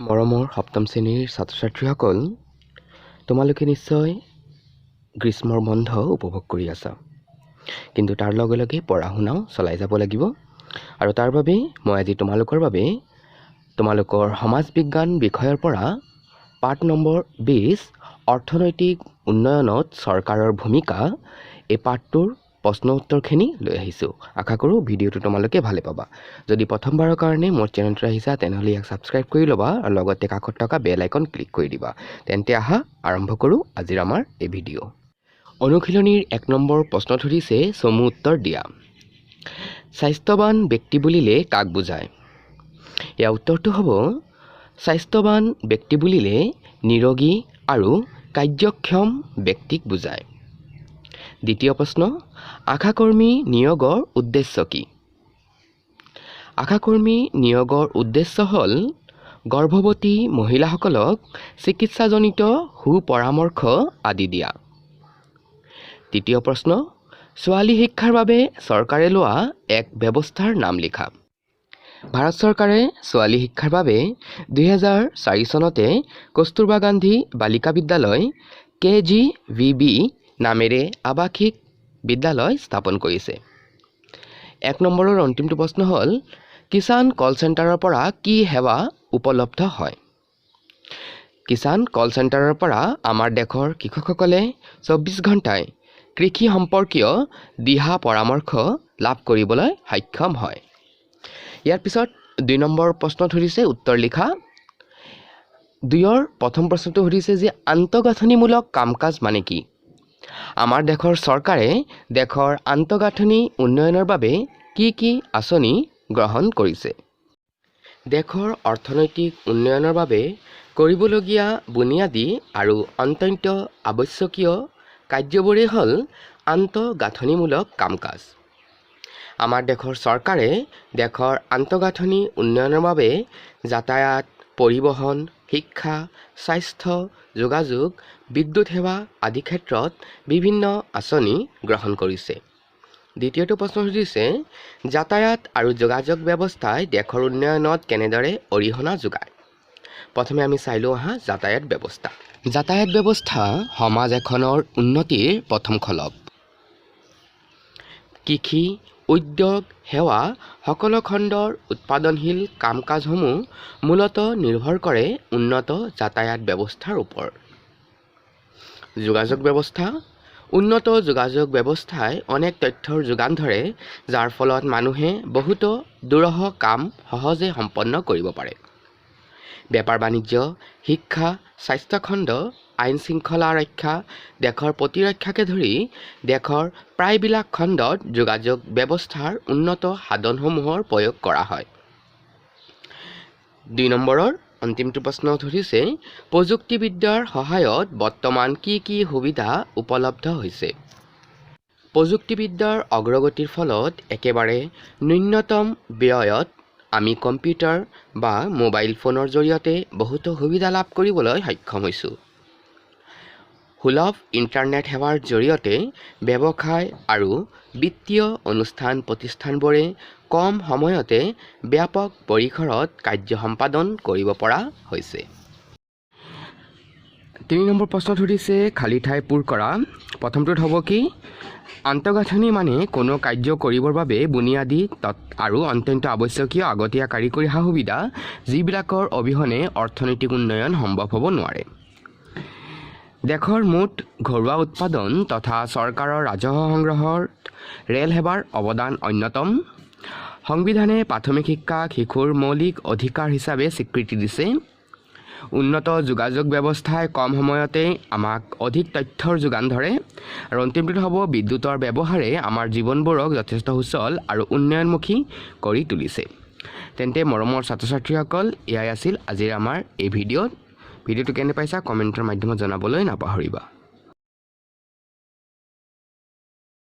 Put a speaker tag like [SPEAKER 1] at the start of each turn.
[SPEAKER 1] মৰমৰ সপ্তম শ্ৰেণীৰ ছাত্ৰ ছাত্ৰীসকল, তোমালোকে নিশ্চয় গ্ৰীষ্মৰ বন্ধ উপভোগ কৰি আছা, কিন্তু তাৰ লগে লগে পঢ়া শুনাও চলাই যাব লাগিব। আৰু তাৰ বাবে মই আজি তোমালোকৰ বাবে তোমালোকৰ সমাজ বিজ্ঞান বিষয়ৰ পৰা পাঠ নম্বৰ 20 অৰ্থনৈতিক উন্নয়নত চৰকাৰৰ ভূমিকা এই পাঠটোৰ প্ৰশ্ন উত্তৰখিনি লৈ আহিছোঁ। আশা কৰোঁ ভিডিঅ'টো তোমালোকে ভালে পাবা। যদি প্ৰথমবাৰৰ কাৰণে মোৰ চেনেলটো আহিছা তেনেহ'লে ইয়াক ছাবস্ক্ৰাইব কৰি ল'বা আৰু লগতে কাষত থকা বেল আইকন ক্লিক কৰি দিবা। তেন্তে আহা আৰম্ভ কৰোঁ আজিৰ আমাৰ এই ভিডিঅ'। অনুশীলনীৰ 1 নম্বৰ প্ৰশ্নত সুধিছে চমু উত্তৰ দিয়া। স্বাস্থ্যৱান ব্যক্তি বুলিলে কাক বুজায়? ইয়াৰ উত্তৰটো হ'ব স্বাস্থ্যৱান ব্যক্তি বুলিলে নিৰোগী আৰু কাৰ্যক্ষম ব্যক্তিক বুজায়। দ্বিতীয় প্ৰশ্ন, আশাকৰ্মী নিয়োগৰ উদ্দেশ্য কি? আশাকৰ্মী নিয়োগৰ উদ্দেশ্য হ'ল গৰ্ভৱতী মহিলাসকলক চিকিৎসাজনিত সুপৰামৰ্শ আদি দিয়া। তৃতীয় প্ৰশ্ন, ছোৱালী শিক্ষাৰ বাবে চৰকাৰে লোৱা এক ব্যৱস্থাৰ নাম লিখা। ভাৰত চৰকাৰে ছোৱালী শিক্ষাৰ বাবে 2004 চনতে কস্তুৰবা গান্ধী বালিকা বিদ্যালয় KGVB নামেৰে আৱাসিক বিদ্যালয় স্থাপন কৰিছে। 1 নম্বৰৰ অন্তিমটো প্ৰশ্ন হ'ল কিষাণ কল চেণ্টাৰৰ পৰা কি সেৱা উপলব্ধ হয়? কিষাণ কল চেণ্টাৰৰ পৰা আমাৰ দেশৰ কৃষকসকলে 24 ঘণ্টাই কৃষি সম্পৰ্কীয় দিহা পৰামৰ্শ লাভ কৰিবলৈ সক্ষম হয়। ইয়াৰ পিছত 2 নম্বৰ প্ৰশ্নত সুধিছে উত্তৰ লিখা। 2ৰ প্ৰথম প্ৰশ্নটো সুধিছে যে আন্তঃগাঁথনিমূলক কাম কাজ মানে কি? আমাৰ দেশৰ চৰকাৰে দেশৰ আন্তঃগাঁথনি উন্নয়নৰ বাবে কি কি আঁচনি গ্ৰহণ কৰিছে? দেশৰ অৰ্থনৈতিক উন্নয়নৰ বাবে কৰিবলগীয়া বুনিয়াদী আৰু অত্যন্ত আৱশ্যকীয় কাৰ্যবোৰেই হ'ল আন্তঃগাঁথনিমূলক কাম কাজ। আমাৰ দেশৰ চৰকাৰে দেশৰ আন্তঃগাঁথনি উন্নয়নৰ বাবে যাতায়াত, পৰিবহণ, শিক্ষা, স্বাস্থ্য, যোগাযোগ, বিদ্যুৎ সেৱা আদি ক্ষেত্ৰত বিভিন্ন আঁচনি গ্ৰহণ কৰিছে। দ্বিতীয়টো প্ৰশ্ন সুধিছে যাতায়াত আৰু যোগাযোগ ব্যৱস্থাই দেশৰ উন্নয়নত কেনেদৰে অৰিহণা যোগায়? প্ৰথমে আমি চাই লওঁ যাতায়াত ব্যৱস্থা। যাতায়াত ব্যৱস্থা সমাজ এখনৰ উন্নতিৰ প্ৰথম খলপ। কৃষি, উদ্যোগ, সেৱা সকলো খণ্ডৰ উৎপাদনশীল কাম কাজসমূহ মূলতঃ নিৰ্ভৰ কৰে উন্নত যাতায়াত ব্যৱস্থাৰ ওপৰত। যোগাযোগ ব্যৱস্থা। উন্নত যোগাযোগ ব্যৱস্থাই অনেক তথ্যৰ যোগান ধৰে, যাৰ ফলত মানুহে বহুতো দুৰহ কাম সহজে সম্পন্ন কৰিব পাৰে। বেপাৰ বাণিজ্য, শিক্ষা, স্বাস্থ্যখণ্ড, আইন শৃংখলা ৰক্ষা, দেশৰ প্ৰতিৰক্ষাকে ধৰি দেশৰ প্ৰায়বিলাক খণ্ডত যোগাযোগ ব্যৱস্থাৰ উন্নত সাধনসমূহৰ প্ৰয়োগ কৰা হয়। 2 নম্বৰৰ অন্তিমটো প্ৰশ্ন সুধিছে প্ৰযুক্তিবিদ্যাৰ সহায়ত বৰ্তমান কি কি সুবিধা উপলব্ধ হৈছে? প্ৰযুক্তিবিদ্যাৰ অগ্ৰগতিৰ ফলত একেবাৰে ন্যূনতম ব্যয়ত আমি কম্পিউটাৰ বা মোবাইল ফোনৰ জৰিয়তে বহুতো সুবিধা লাভ কৰিবলৈ সক্ষম হৈছোঁ। সুলভ ইণ্টাৰনেট সেৱাৰ জৰিয়তে ব্যৱসায় আৰু বিত্তীয় অনুষ্ঠান প্ৰতিষ্ঠানবোৰে কম সময়তে ব্যাপক পৰিসৰত কাৰ্য সম্পাদন কৰিব পৰা হৈছে। 3 নম্বৰ প্ৰশ্নত সুধিছে খালী ঠাই পূৰ কৰা। প্ৰথমটোত হ'ব কি? আন্তঃগাঁথনি মানে কোনো কাৰ্য কৰিবৰ বাবে বুনিয়াদী আৰু অত্যন্ত আৱশ্যকীয় আগতীয়া কাৰিকৰী সা সুবিধা যিবিলাকৰ অবিহনে অৰ্থনৈতিক উন্নয়ন সম্ভৱ হ'ব নোৱাৰে। দেশৰ মুঠ ঘৰুৱা উৎপাদন তথা চৰকাৰৰ ৰাজহ সংগ্ৰহত ৰেল সেৱাৰ অৱদান অন্যতম। সংবিধানে প্ৰাথমিক শিক্ষাক শিশুৰ মৌলিক অধিকাৰ হিচাপে স্বীকৃতি দিছে। উন্নত যোগাযোগ ব্যৱস্থাই কম সময়তে আমাক অধিক তথ্যৰ যোগান ধৰে। আৰু অন্তিমটোত হ'ব বিদ্যুতৰ ব্যৱহাৰে আমাৰ জীৱনবোৰক যথেষ্ট সুচল আৰু উন্নয়নমুখী কৰি তুলিছে। তেন্তে মৰমৰ ছাত্ৰ ছাত্ৰীসকল, এয়াই আছিল আজিৰ আমাৰ এই ভিডিঅ'টো কেনে পাইছা কমেণ্টৰ মাধ্যমত জনাবলৈ নাপাহৰিবা।